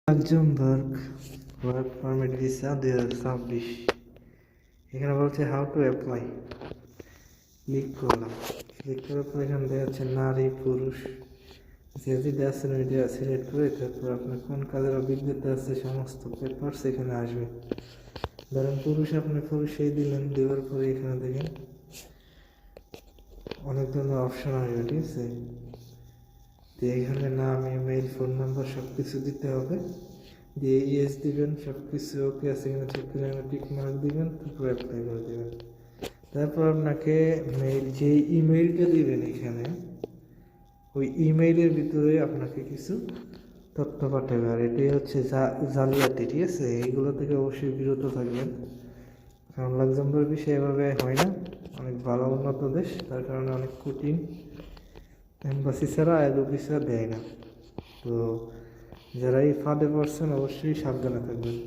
Luxembourg work permit visa 2026। এখানে বলছে how to apply. Click করলাম, ক্লিক করার পর এখানে দেখা যাচ্ছে নারী পুরুষ যেটি আছে মিডিয়া সিলেক্ট করে তারপর আপনার কোন কাজের অভিজ্ঞতা আছে সমস্ত পেপারস এখানে আসবে। ধরেন পুরুষ, আপনি পুরুষেই দিলেন, দেওয়ার পরে এখানে দেখেন অনেক ধরনের অপশন আসবে, ঠিক আছে। তো এখানে নাম, ইমেইল, ফোন নাম্বার সব কিছু দিতে হবে, দিয়ে ইয়েস দিবেন, সব কিছু ওকে আছে এখানে চেক করে টিক মার্ক দিবেন, তারপর অ্যাপ্লাই করে দেবেন। তারপর আপনাকে মেইল, যে ইমেইলটা দিবেন এখানে ওই ইমেইলের ভিতরে আপনাকে কিছু তথ্য পাঠাবে, আর এটাই হচ্ছে জালিয়াতি, ঠিক আছে। এইগুলো থেকে অবশ্যই বিরত থাকবেন, কারণ লাক্সেমবার্গ বিষয় এভাবে হয় না, অনেক ভালো উন্নত দেশ, তার কারণে অনেক কঠিন, এম্বাসি ছাড়া আইএলও ভিসা দেয় না। তো যারা এই ফাঁদে পড়ছেন অবশ্যই সাবধানে থাকবেন।